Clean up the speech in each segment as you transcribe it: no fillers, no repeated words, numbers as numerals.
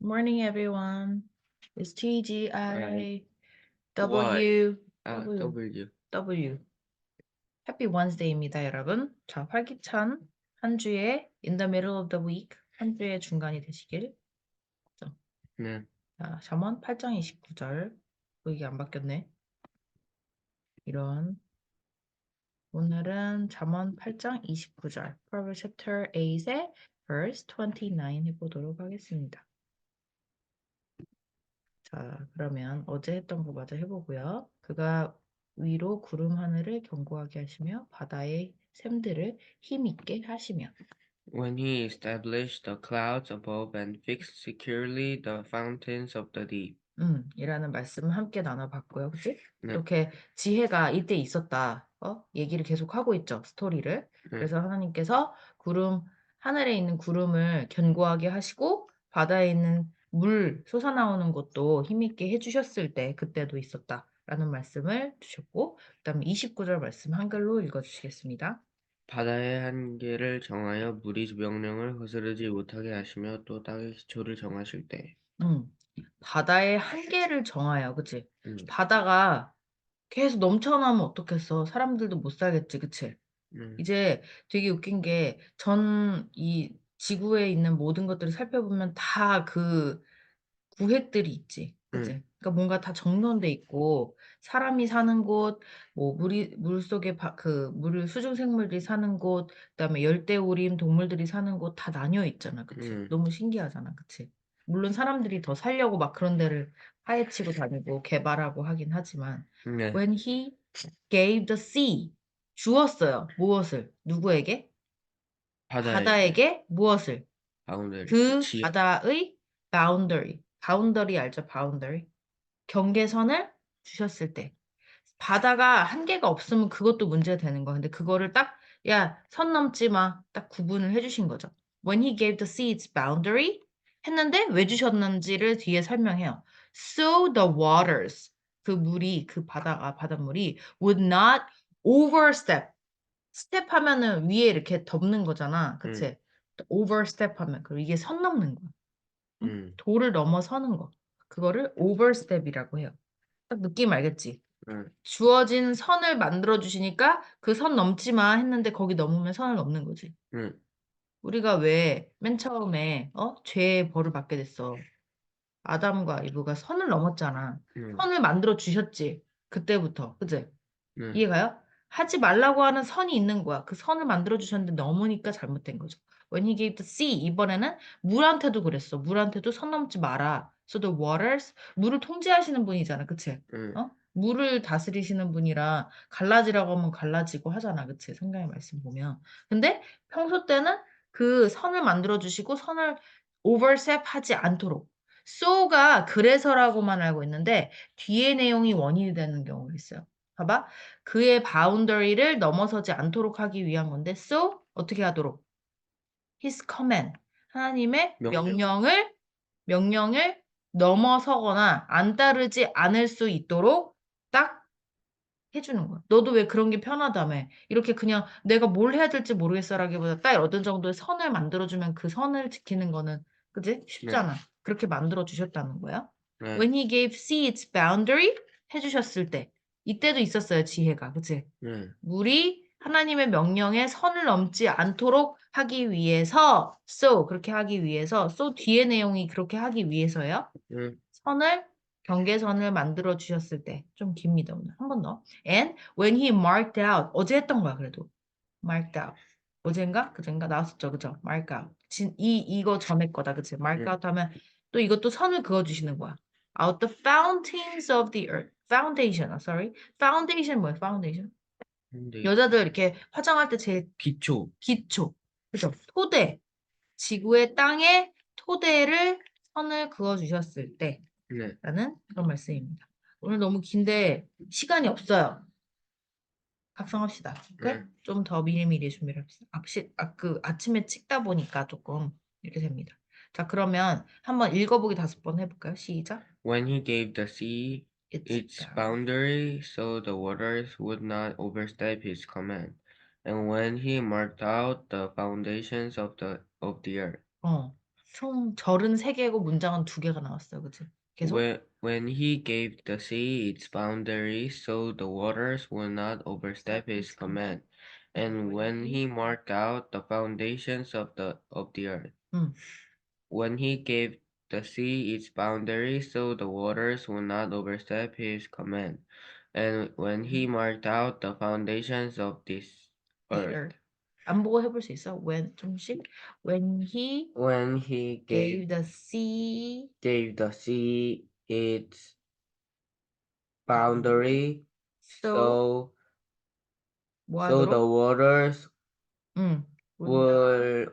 Morning, everyone. It's Right. TGIW What? W W. W. Happy Wednesday입니다, 여러분. 자, 활기찬 한 주의 in the middle of the week, 한 주의 중간이 되시길. 네. 자, 잠언 8장 29절. 이게 안 바뀌었네. 이런. 오늘은 잠언 8장 29절. Proverbs chapter 8의 verse 29 해보도록 하겠습니다. 자, 그러면 어제 했던 거 마저 해보고요. 그가 위로 구름 하늘을 견고하게 하시며 바다의 샘들을 힘있게 하시며. When he established the clouds above and fixed securely the fountains of the deep. 이라는 말씀 함께 나눠봤고요. 그치? 네. 이렇게 지혜가 이때 있었다. 얘기를 계속 하고 있죠. 스토리를. 네. 그래서 하나님께서 하늘에 있는 구름을 견고하게 하시고 바다에 있는 물 솟아나오는 것도 힘있게 해주셨을 때 그때도 있었다라는 말씀을 주셨고, 그다음에 29절 말씀 한글로 읽어주시겠습니다. 바다의 한계를 정하여 물이 명령을 거스르지 못하게 하시며 또 땅의 기초를 정하실 때. 바다의 한계를 정하여, 그치? 음. 바다가 계속 넘쳐나면 어떡했어? 사람들도 못 살겠지, 그치? 이제 되게 웃긴 게 이 지구에 있는 모든 것들을 살펴보면 다 그 구획들이 있지. 그치? 그러니까 뭔가 다 정돈돼 있고 사람이 사는 곳, 뭐 물속에 수중 생물들이 사는 곳, 그다음에 열대우림 동물들이 사는 곳 다 나뉘어 있잖아. 그치? 너무 신기하잖아. 그치? 물론 사람들이 더 살려고 막 그런 데를 파헤치고 다니고 개발하고 하긴 하지만 네. when he gave the sea 주었어요. 무엇을? 누구에게? 바다에게 무엇을? 바운더리. 그 지역. 바다의 boundary. boundary 알죠? boundary. 경계선을 주셨을 때. 바다가 한계가 없으면 그것도 문제가 되는 거야. 근데 그거를 딱, 야, 선 넘지 마. 딱 구분을 해주신 거죠. When he gave the sea its boundary 했는데 왜 주셨는지를 뒤에 설명해요. So the waters. 바닷물이 would not overstep. 스텝 하면은 위에 이렇게 덮는 거잖아. 그치? overstep 하면, 그리고 이게 선 넘는 거야. 응? 도를 넘어서는 거. 그거를 overstep이라고 해요. 딱 느낌 알겠지? 주어진 선을 만들어 주시니까 그 선 넘지 마 했는데 거기 넘으면 선을 넘는 거지. 우리가 왜 맨 처음에 죄의 벌을 받게 됐어. 아담과 이브가 선을 넘었잖아. 선을 만들어 주셨지. 그때부터. 그치? 이해가요? 하지 말라고 하는 선이 있는 거야. 그 선을 만들어 주셨는데 넘으니까 잘못된 거죠. When he gave the sea 이번에는 물한테도 그랬어. 물한테도 선 넘지 마라. So the waters 물을 통제하시는 분이잖아. 그치? 물을 다스리시는 분이라 갈라지라고 하면 갈라지고 하잖아. 그치? 성경의 말씀 보면. 근데 평소 때는 그 선을 만들어 주시고 선을 overstep 하지 않도록. so가 그래서라고만 알고 있는데 뒤에 내용이 원인이 되는 경우가 있어요. 봐봐. 그의 바운더리를 넘어서지 않도록 하기 위한 건데 so 어떻게 하도록? His command. 하나님의 명령을 넘어서거나 안 따르지 않을 수 있도록 딱 해주는 거야. 너도 왜 그런 게 편하다며. 이렇게 그냥 내가 뭘 해야 될지 모르겠어라기보다 딱 어떤 정도의 선을 만들어주면 그 선을 지키는 거는 그지? 쉽잖아. 그렇게 만들어 주셨다는 거야. When he gave sea its boundary 해주셨을 때 이때도 있었어요. 지혜가. 그치? 물이 하나님의 명령에 선을 넘지 않도록 하기 위해서 so 그렇게 하기 위해서 so 뒤에 내용이 그렇게 하기 위해서요. 경계선을 만들어 주셨을 때 좀 깁니다. 오늘 한 번 더. And when he marked out 어제 했던 거야 그래도 marked out 어젠가 그젠가 나왔었죠 그죠? mark out 이거 전에 거다 그치? mark out 하면 또 이것도 선을 그어 주시는 거야. out the fountains of the earth foundation sorry foundation 뭐야 foundation 여자들 이렇게 화장할 때 제일 기초. 그죠? 토대 지구의 땅에 토대를 선을 그어 주셨을 때 라는 그런 말씀입니다. 오늘 너무 긴데 시간이 없어요. 각성합시다. 오케이? 좀 더 미리미리 준비를 합시다. 아침에 찍다 보니까 조금 이렇게 됩니다. 자, 그러면 한번 읽어보기 5번 해볼까요? 시작. When he gave the sea its boundary. boundary so the waters would not overstep his command, and when he marked out the foundations of the earth. 총 절은 3개고 문장은 2개가 나왔어요. 그치? 계속. When he gave the sea its boundaries so the waters would not overstep his command, and when he marked out the foundations of the earth. 음. When he gave the sea its boundaries so the waters would not overstep his command, and when he marked out the foundations of this earth. 안 보고 해볼 수 있어? 좀씩. When he When he gave the sea gave the sea its boundary, so so the 뭐하도록? waters would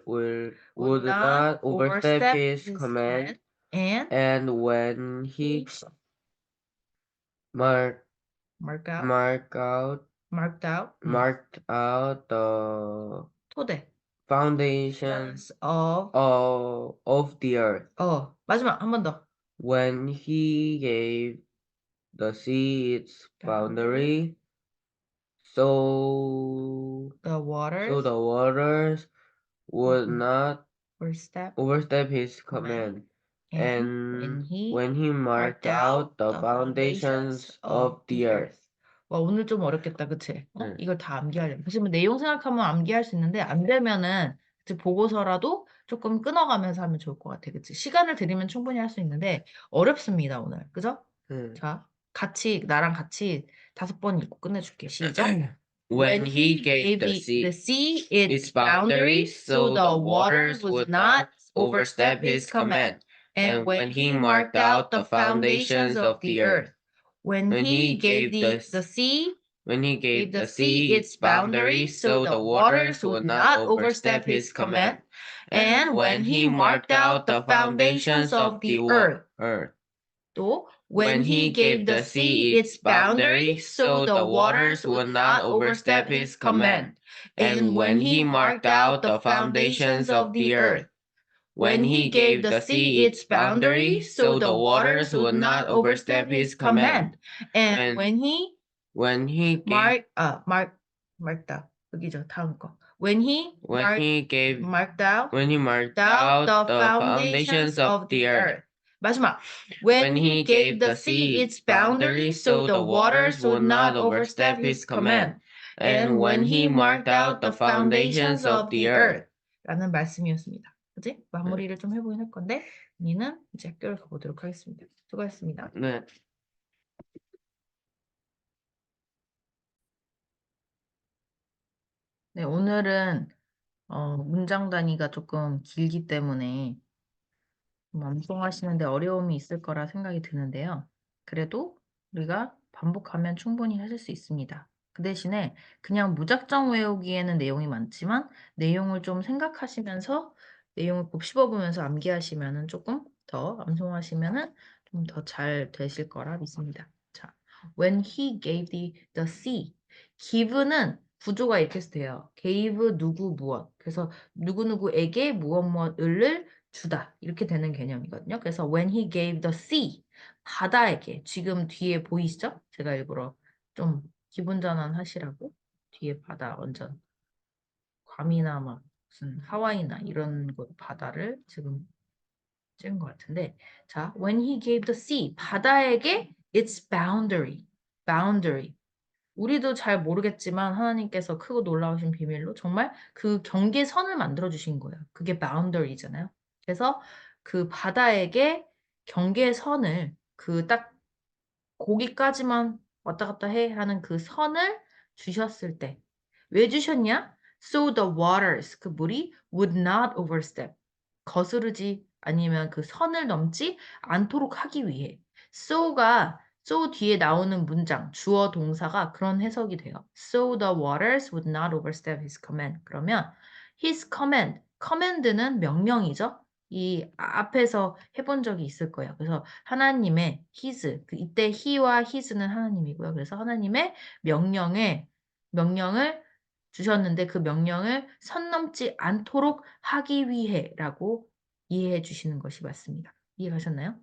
would not overstep his command, and and when he mark, mark out mark out marked out the 토대 foundations of of the earth. 마지막 한 번 더. When he gave the sea its boundary, so The waters the waters would not overstep overstep his command, and he when he marked out the foundations of the earth. 와, 오늘 좀 어렵겠다, 그치? 네. 이걸 다 암기하려면. 사실 뭐 내용 생각하면 암기할 수 있는데, 안 되면은, 그치, 보고서라도 조금 끊어가면서 하면 좋을 것 같아, 그치? 시간을 들이면 충분히 할 수 있는데, 어렵습니다, 오늘. 그죠? 자, 나랑 같이 5번 읽고 끝내줄게. 시작. When he gave the sea its boundaries so the waters would not overstep his command, and when he marked out the foundations of the earth. When he gave the sea its boundaries so the waters would not overstep his command, and when he marked out the foundations of the earth. 또 when he gave the sea its boundaries so the waters would not overstep his command, and when he marked out the foundations of the earth. When he gave the sea its boundaries so the waters would not overstep his command, and when he marked out 여기죠 다음 거 when he marked out the foundations of the earth. 마지막 when he gave the sea its boundaries so the waters would not overstep his command, and when he marked out the foundations of the earth. 라는 말씀이었습니다. 그치? 마무리를 좀 해보긴 할 건데 우리는 이제 학교를 가보도록 하겠습니다. 수고하셨습니다. 네. 네, 오늘은 문장 단위가 조금 길기 때문에 암송하시는데 어려움이 있을 거라 생각이 드는데요. 그래도 우리가 반복하면 충분히 하실 수 있습니다. 그 대신에 그냥 무작정 외우기에는 내용이 많지만 내용을 좀 생각하시면서 내용을 곱씹어보면서 암기하시면은 조금 더 암송하시면은 좀 더 잘 되실 거라 믿습니다. 자, when he gave the sea. give는 구조가 이렇게 돼요. gave 누구 무엇. 그래서 누구누구에게 무엇을 주다 이렇게 되는 개념이거든요. 그래서 when he gave the sea 바다에게 지금 뒤에 보이시죠? 제가 일부러 좀 기분 전환 하시라고 뒤에 바다 완전 괌이나 막 무슨 하와이나 이런 곳 바다를 지금 찍은 것 같은데 자 when he gave the sea 바다에게 its boundary 우리도 잘 모르겠지만 하나님께서 크고 놀라우신 비밀로 정말 그 경계선을 만들어 주신 거예요. 그게 boundary잖아요. 그래서 그 바다에게 경계선을 그 딱 거기까지만 왔다 갔다 해 하는 그 선을 주셨을 때 왜 주셨냐? So the waters 그 물이 would not overstep 거스르지 아니면 그 선을 넘지 않도록 하기 위해 so 뒤에 나오는 문장 주어 동사가 그런 해석이 돼요. So the waters would not overstep his command. 그러면 his command는 명령이죠. 이 앞에서 해본 적이 있을 거예요. 그래서 하나님의 his, 이때 he와 his는 하나님이고요. 그래서 하나님의 명령을 주셨는데 그 명령을 선 넘지 않도록 하기 위해라고 이해해 주시는 것이 맞습니다. 이해가셨나요?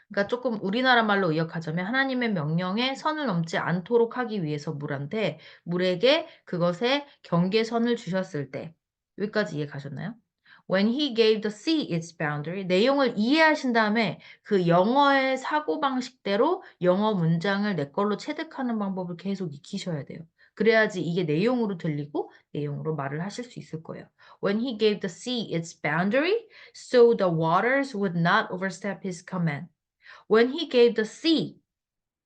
그러니까 조금 우리나라 말로 의역하자면 하나님의 명령에 선을 넘지 않도록 하기 위해서 물에게 그것의 경계선을 주셨을 때 여기까지 이해 가셨나요? When he gave the sea its boundary. 내용을 이해하신 다음에 그 영어의 사고방식대로 영어 문장을 내 걸로 체득하는 방법을 계속 익히셔야 돼요. 그래야지 이게 내용으로 들리고 내용으로 말을 하실 수 있을 거예요. When he gave the sea its boundary, so the waters would not overstep his command. When he gave the sea,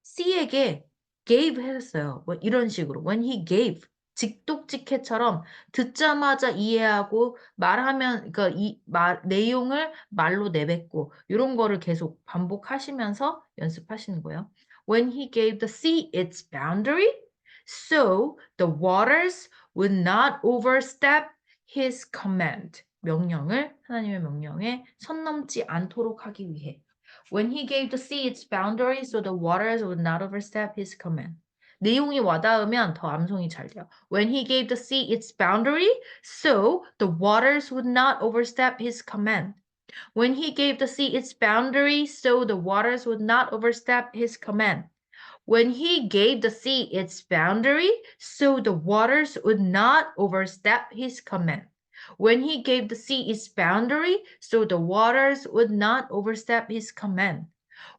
C에게 gave 했어요. 뭐 이런 식으로. When he gave. 직독직해처럼 듣자마자 이해하고 말하면 그러니까 내용을 말로 내뱉고 이런 거를 계속 반복하시면서 연습하시는 거예요. When he gave the sea its boundary, so the waters would not overstep his command. 명령을 하나님의 명령에 선 넘지 않도록 하기 위해. When he gave the sea its boundary, so the waters would not overstep his command. 내용이 와닿으면 더 암송이 잘 돼요. When he gave the sea its boundary, so the waters would not overstep his command. When he gave the sea its boundary, so the waters would not overstep his command. When he gave the sea its boundary, so the waters would not overstep his command. When he gave the sea its boundary, so the waters would not overstep his command.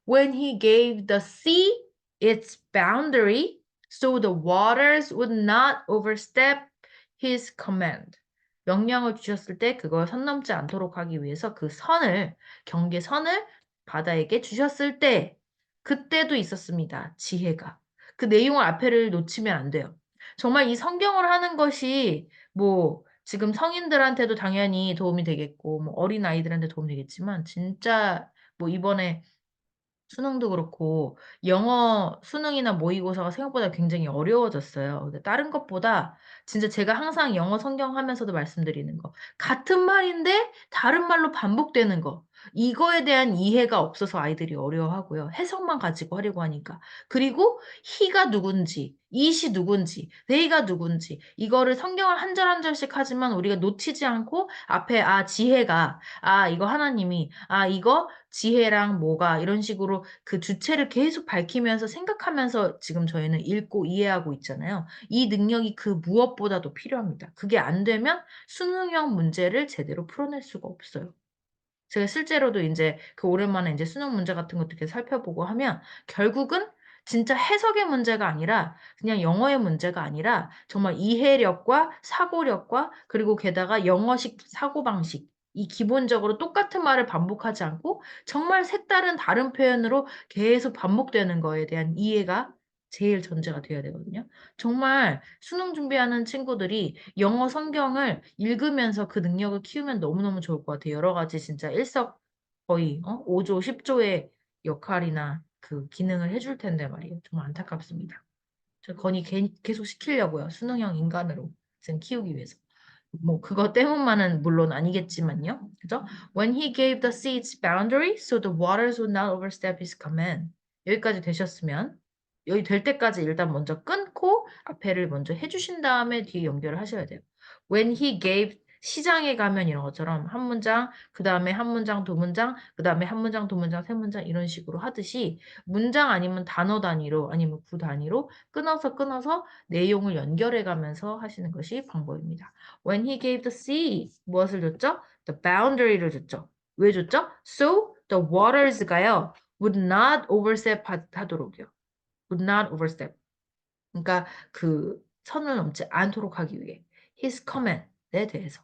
When he gave the sea its boundary, so the waters would not overstep his command. 명령을 주셨을 때 그걸 선 넘지 않도록 하기 위해서 그 선을, 경계선을 바다에게 주셨을 때 그때도 있었습니다. 지혜가. 그 내용을 앞에를 놓치면 안 돼요. 정말 이 성경을 하는 것이 뭐 지금 성인들한테도 당연히 도움이 되겠고 뭐 어린 아이들한테 도움이 되겠지만 진짜 뭐 이번에 수능도 그렇고 영어 수능이나 모의고사가 생각보다 굉장히 어려워졌어요. 근데 다른 것보다 진짜 제가 항상 영어 성경 하면서도 말씀드리는 거. 같은 말인데 다른 말로 반복되는 거. 이거에 대한 이해가 없어서 아이들이 어려워하고요. 해석만 가지고 하려고 하니까. 그리고 he가 누군지, it이 누군지, they가 누군지 이거를 성경을 한 절 한 절씩 하지만 우리가 놓치지 않고 앞에 지혜가 이거 하나님이 이거 지혜랑 뭐가 이런 식으로 그 주체를 계속 밝히면서 생각하면서 지금 저희는 읽고 이해하고 있잖아요. 이 능력이 그 무엇보다도 필요합니다. 그게 안 되면 수능형 문제를 제대로 풀어낼 수가 없어요. 제가 실제로도 이제 그 오랜만에 이제 수능 문제 같은 것도 이렇게 살펴보고 하면 결국은 진짜 해석의 문제가 아니라 그냥 영어의 문제가 아니라 정말 이해력과 사고력과 그리고 게다가 영어식 사고방식 이 기본적으로 똑같은 말을 반복하지 않고 정말 색다른 다른 표현으로 계속 반복되는 거에 대한 이해가 제일 전제가 되어야 되거든요. 정말 수능 준비하는 친구들이 영어 성경을 읽으면서 그 능력을 키우면 너무너무 좋을 것 같아요. 여러 가지 진짜 거의 5조, 10조의 역할이나 그 기능을 해줄 텐데 말이에요. 정말 안타깝습니다. 저 건의 계속 시키려고요. 수능형 인간으로 지금 키우기 위해서. 뭐 그거 때문만은 물론 아니겠지만요. 그죠? When he gave the sea its boundary, so the waters would not overstep his command. 여기까지 되셨으면 여기 될 때까지 일단 먼저 끊고 앞에를 먼저 해주신 다음에 뒤에 연결을 하셔야 돼요. When he gave 시장에 가면 이런 것처럼 한 문장, 그 다음에 한 문장, 두 문장, 그 다음에 한 문장, 두 문장, 세 문장 이런 식으로 하듯이 문장 아니면 단어 단위로 아니면 구 단위로 끊어서 내용을 연결해 가면서 하시는 것이 방법입니다. When he gave the sea 무엇을 줬죠? The boundary를 줬죠. 왜 줬죠? So the waters가요. would not overstep 하도록요. would not overstep. 그러니까 그 선을 넘지 않도록 하기 위해 his command에 대해서.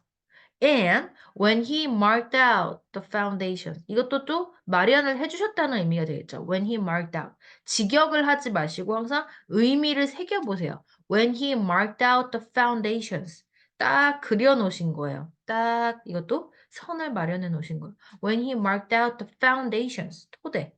And when he marked out the foundation. 이것도 또 마련을 해주셨다는 의미가 되겠죠. When he marked out. 직역을 하지 마시고 항상 의미를 새겨보세요. When he marked out the foundations. 딱 그려놓으신 거예요. 딱 이것도 선을 마련해 놓으신 거예요. When he marked out the foundations. 토대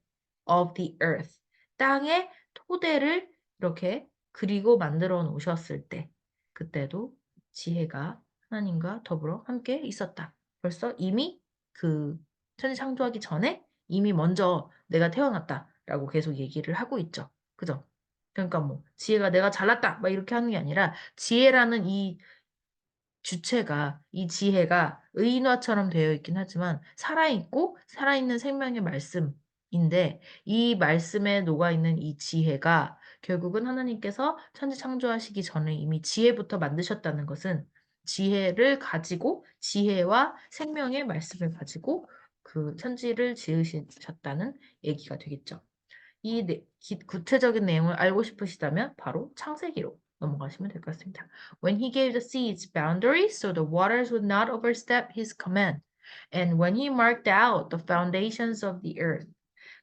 of the earth. 땅의 토대를 이렇게 그리고 만들어 놓으셨을 때 그때도 지혜가 하나님과 더불어 함께 있었다. 벌써 이미 그 천지 창조하기 전에 이미 먼저 내가 태어났다라고 계속 얘기를 하고 있죠. 그죠? 그러니까 뭐 지혜가 내가 잘났다 막 이렇게 하는 게 아니라 지혜라는 이 주체가 이 지혜가 의인화처럼 되어 있긴 하지만 살아있고 살아있는 생명의 말씀인데 이 말씀에 녹아있는 이 지혜가 결국은 하나님께서 천지 창조하시기 전에 이미 지혜부터 만드셨다는 것은 지혜를 가지고 지혜와 생명의 말씀을 가지고 그 편지를 지으셨다는 얘기가 되겠죠. 이 구체적인 내용을 알고 싶으시다면 바로 창세기로 넘어가시면 될 것 같습니다. When he gave the sea its boundaries so the waters would not overstep his command, and when he marked out the foundations of the earth.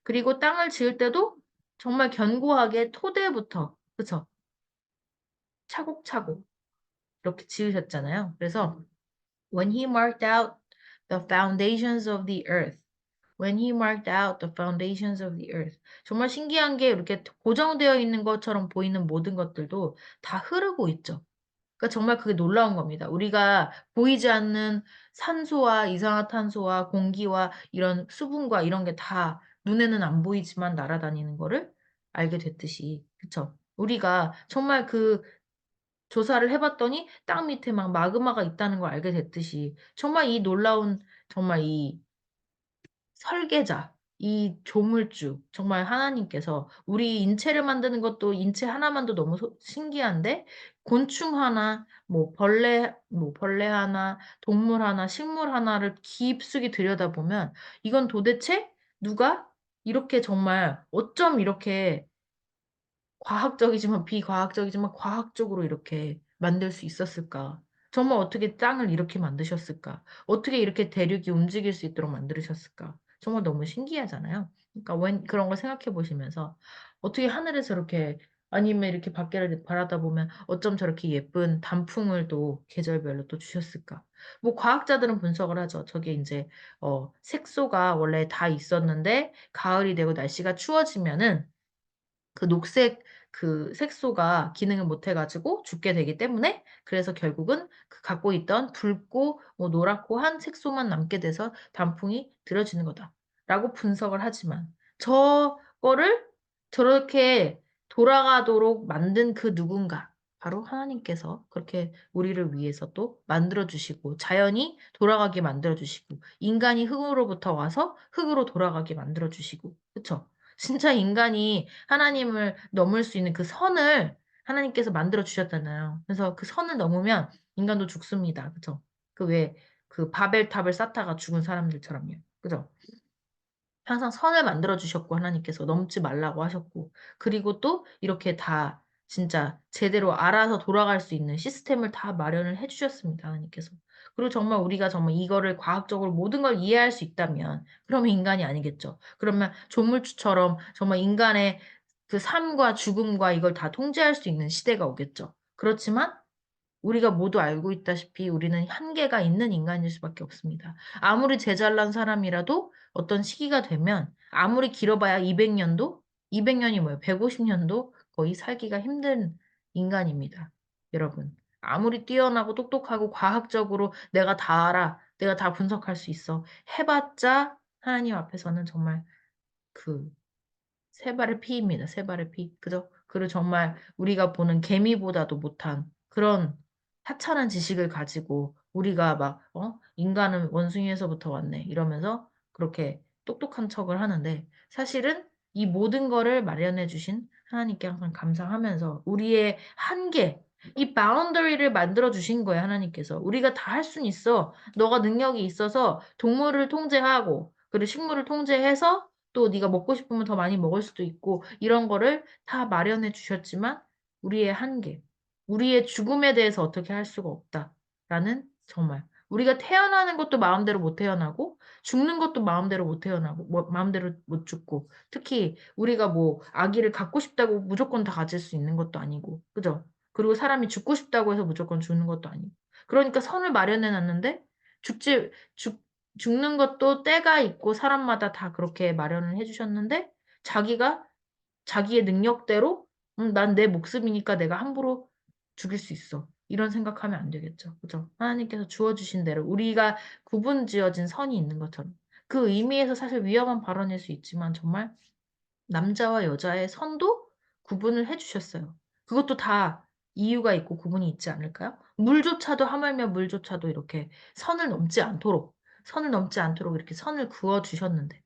그리고 땅을 지을 때도 정말 견고하게 토대부터, 그쵸? 차곡차곡 이렇게 지으셨잖아요. 그래서 when he marked out the foundations of the earth. When he marked out the foundations of the earth. 정말 신기한 게 이렇게 고정되어 있는 것처럼 보이는 모든 것들도 다 흐르고 있죠. 그러니까 정말 그게 놀라운 겁니다. 우리가 보이지 않는 산소와 이산화탄소와 공기와 이런 수분과 이런 게 다 눈에는 안 보이지만 날아다니는 거를 알게 됐듯이, 그쵸? 우리가 정말 그 조사를 해봤더니 땅 밑에 막 마그마가 있다는 걸 알게 됐듯이 정말 이 놀라운 정말 이 설계자, 이 조물주, 정말 하나님께서 우리 인체를 만드는 것도 인체 하나만도 너무 신기한데 곤충 하나, 벌레 하나, 동물 하나, 식물 하나를 깊숙이 들여다보면 이건 도대체 누가 이렇게 정말 어쩜 이렇게 과학적이지만 비과학적이지만 과학적으로 이렇게 만들 수 있었을까? 정말 어떻게 땅을 이렇게 만드셨을까? 어떻게 이렇게 대륙이 움직일 수 있도록 만드셨을까? 정말 너무 신기하잖아요. 그러니까 그런 걸 생각해 보시면서 어떻게 하늘에서 이렇게 아니면 이렇게 밖을 바라다 보면 어쩜 저렇게 예쁜 단풍을 또 계절별로 또 주셨을까? 뭐 과학자들은 분석을 하죠. 저게 이제 색소가 원래 다 있었는데 가을이 되고 날씨가 추워지면은 그 녹색 그 색소가 기능을 못 해가지고 죽게 되기 때문에 그래서 결국은 그 갖고 있던 붉고 뭐 노랗고 한 색소만 남게 돼서 단풍이 들어지는 거다라고 분석을 하지만 저거를 저렇게 돌아가도록 만든 그 누군가 바로 하나님께서 그렇게 우리를 위해서 또 만들어 주시고 자연이 돌아가게 만들어 주시고 인간이 흙으로부터 와서 흙으로 돌아가게 만들어 주시고 그쵸? 진짜 인간이 하나님을 넘을 수 있는 그 선을 하나님께서 만들어 주셨잖아요. 그래서 그 선을 넘으면 인간도 죽습니다. 그죠? 그 바벨탑을 쌓다가 죽은 사람들처럼요. 그죠? 항상 선을 만들어 주셨고 하나님께서 넘지 말라고 하셨고 그리고 또 이렇게 다 진짜 제대로 알아서 돌아갈 수 있는 시스템을 다 마련을 해 주셨습니다. 하나님께서. 그리고 정말 우리가 정말 이거를 과학적으로 모든 걸 이해할 수 있다면 그러면 인간이 아니겠죠. 그러면 조물주처럼 정말 인간의 그 삶과 죽음과 이걸 다 통제할 수 있는 시대가 오겠죠. 그렇지만 우리가 모두 알고 있다시피 우리는 한계가 있는 인간일 수밖에 없습니다. 아무리 제잘난 사람이라도 어떤 시기가 되면 아무리 길어봐야 200년도? 200년이 뭐예요? 150년도? 거의 살기가 힘든 인간입니다. 여러분. 아무리 뛰어나고 똑똑하고 과학적으로 내가 다 알아. 내가 다 분석할 수 있어. 해봤자 하나님 앞에서는 정말 그 세 발의 피입니다. 세 발의 피. 그죠? 그리고 정말 우리가 보는 개미보다도 못한 그런 하찮은 지식을 가지고 우리가 막, 인간은 원숭이에서부터 왔네. 이러면서 그렇게 똑똑한 척을 하는데 사실은 이 모든 거를 마련해 주신 하나님께 항상 감사하면서 우리의 한계, 이 바운더리를 만들어 주신 거예요, 하나님께서. 우리가 다 할 수는 있어. 너가 능력이 있어서 동물을 통제하고, 그리고 식물을 통제해서 또 네가 먹고 싶으면 더 많이 먹을 수도 있고 이런 거를 다 마련해 주셨지만 우리의 한계, 우리의 죽음에 대해서 어떻게 할 수가 없다라는 정말 우리가 태어나는 것도 마음대로 못 태어나고 죽는 것도 마음대로 못 태어나고 마음대로 못 죽고 특히 우리가 뭐 아기를 갖고 싶다고 무조건 다 가질 수 있는 것도 아니고 그죠? 그리고 사람이 죽고 싶다고 해서 무조건 죽는 것도 아니고 그러니까 선을 마련해 놨는데 죽지 죽 죽는 것도 때가 있고 사람마다 다 그렇게 마련을 해 주셨는데 자기가 자기의 능력대로 난 내 목숨이니까 내가 함부로 죽일 수 있어. 이런 생각하면 안 되겠죠. 그죠? 하나님께서 주어 주신 대로 우리가 구분 지어진 선이 있는 것처럼 그 의미에서 사실 위험한 발언일 수 있지만 정말 남자와 여자의 선도 구분을 해 주셨어요. 그것도 다 이유가 있고 구분이 있지 않을까요? 물조차도 하물며 물조차도 이렇게 선을 넘지 않도록 이렇게 선을 그어 주셨는데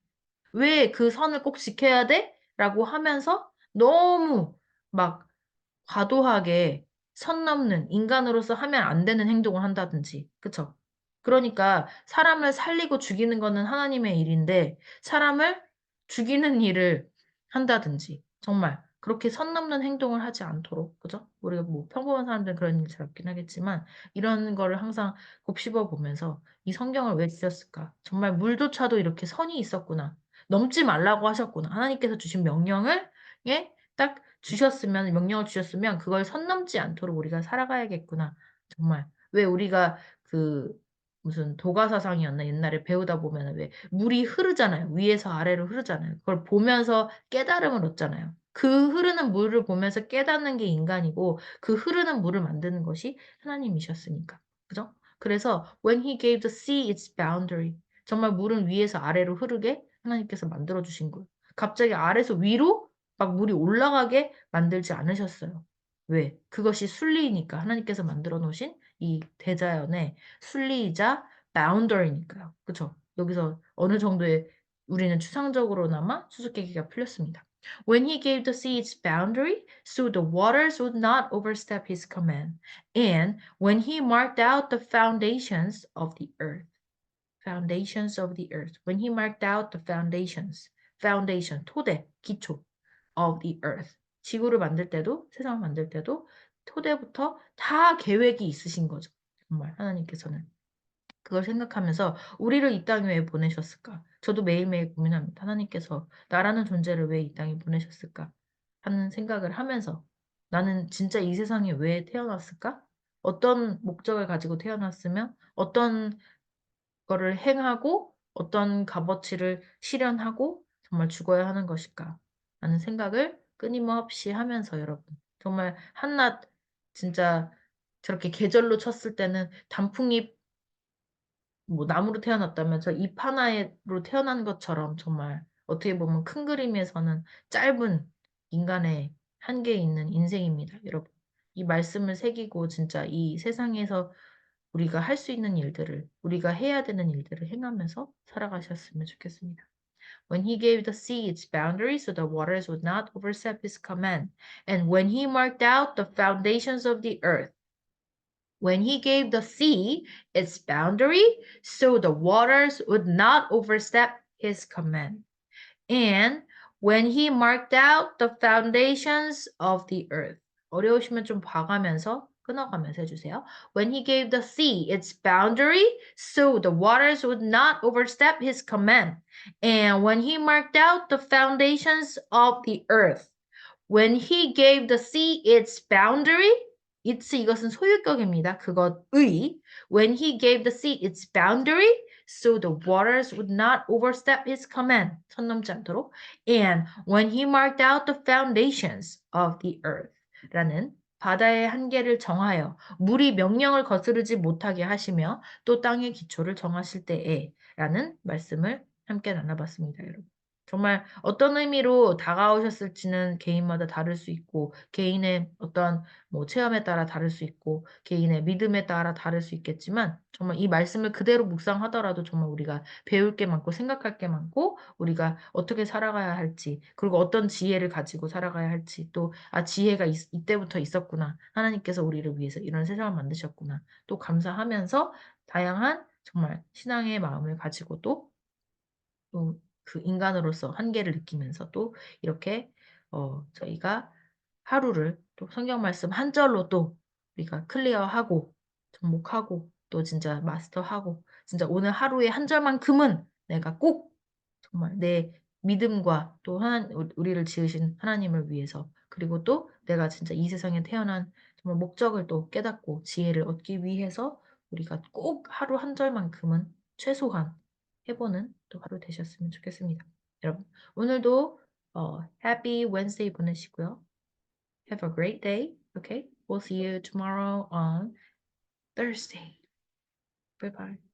왜 그 선을 꼭 지켜야 돼? 라고 하면서 너무 막 과도하게 선 넘는 인간으로서 하면 안 되는 행동을 한다든지, 그쵸? 그러니까 사람을 살리고 죽이는 거는 하나님의 일인데 사람을 죽이는 일을 한다든지 정말 그렇게 선 넘는 행동을 하지 않도록, 그죠? 우리가 뭐 평범한 사람들은 그런 일 잘 없긴 하겠지만 이런 거를 항상 곱씹어 보면서 이 성경을 왜 주셨을까? 정말 물조차도 이렇게 선이 있었구나. 넘지 말라고 하셨구나. 하나님께서 주신 명령을 예? 딱 주셨으면, 명령을 주셨으면 그걸 선 넘지 않도록 우리가 살아가야겠구나. 정말. 왜 우리가 그 무슨 도가사상이었나 옛날에 배우다 보면 왜 물이 흐르잖아요. 위에서 아래로 흐르잖아요. 그걸 보면서 깨달음을 얻잖아요. 그 흐르는 물을 보면서 깨닫는 게 인간이고 그 흐르는 물을 만드는 것이 하나님이셨으니까. 그죠? 그래서 when he gave the sea its boundary, 정말 물은 위에서 아래로 흐르게 하나님께서 만들어 주신 거예요. 갑자기 아래에서 위로 막 물이 올라가게 만들지 않으셨어요. 왜? 그것이 순리이니까. 하나님께서 만들어 놓으신 이 대자연의 순리이자 boundary니까요. 그쵸? 여기서 어느 정도의 우리는 추상적으로나마 수수께끼가 풀렸습니다. When he gave the sea its boundary, so the waters would not overstep his command. And when he marked out the foundations of the earth. Foundations of the earth. When he marked out the foundations. Foundation, 토대, 기초. of the earth. 지구를 만들 때도, 세상을 만들 때도 토대부터 다 계획이 있으신 거죠. 정말 하나님께서는. 그걸 생각하면서 우리를 이 땅에 왜 보내셨을까? 저도 매일매일 고민합니다. 하나님께서 나라는 존재를 왜 이 땅에 보내셨을까? 하는 생각을 하면서 나는 진짜 이 세상에 왜 태어났을까? 어떤 목적을 가지고 태어났으면 어떤 거를 행하고 어떤 값어치를 실현하고 정말 죽어야 하는 것일까? 라는 생각을 끊임없이 하면서 여러분 정말 한낱 진짜 저렇게 계절로 쳤을 때는 단풍잎 뭐 나무로 태어났다면 저 잎 하나로 태어난 것처럼 정말 어떻게 보면 큰 그림에서는 짧은 인간의 한계에 있는 인생입니다, 여러분. 이 말씀을 새기고 진짜 이 세상에서 우리가 할 수 있는 일들을, 우리가 해야 되는 일들을 행하면서 살아가셨으면 좋겠습니다. When he gave the sea its boundaries so the waters would not overstep his command, and when he marked out the foundations of the earth, when he gave the sea its boundary so the waters would not overstep his command, and when he marked out the foundations of the earth. 어려우시면 좀 봐가면서 끊어가면서 해주세요. When he gave the sea its boundary so the waters would not overstep his command, and when he marked out the foundations of the earth. When he gave the sea its boundary, its 이것은 소유격입니다. 그것의. When he gave the sea its boundary, so the waters would not overstep his command. 선 넘지 않도록. And when he marked out the foundations of the earth. 라는 바다의 한계를 정하여 물이 명령을 거스르지 못하게 하시며 또 땅의 기초를 정하실 때에 라는 말씀을 함께 나눠봤습니다, 여러분. 정말 어떤 의미로 다가오셨을지는 개인마다 다를 수 있고, 개인의 어떤 뭐 체험에 따라 다를 수 있고, 개인의 믿음에 따라 다를 수 있겠지만, 정말 이 말씀을 그대로 묵상하더라도 정말 우리가 배울 게 많고, 생각할 게 많고, 우리가 어떻게 살아가야 할지, 그리고 어떤 지혜를 가지고 살아가야 할지, 또, 아, 지혜가 이때부터 있었구나. 하나님께서 우리를 위해서 이런 세상을 만드셨구나. 또 감사하면서 다양한 정말 신앙의 마음을 가지고 또 그 인간으로서 한계를 느끼면서 또 이렇게 저희가 하루를 또 성경 말씀 한 절로 또 우리가 클리어하고 접목하고 또 진짜 마스터하고 진짜 오늘 하루의 한 절만큼은 내가 꼭 정말 내 믿음과 또 우리를 지으신 하나님을 위해서 그리고 또 내가 진짜 이 세상에 태어난 정말 목적을 또 깨닫고 지혜를 얻기 위해서 우리가 꼭 하루 한 절만큼은 최소한 해보는 또 하루 되셨으면 좋겠습니다. 여러분, 오늘도 Happy Wednesday 보내시고요. Have a great day. Okay? We'll see you tomorrow on Thursday. Bye bye.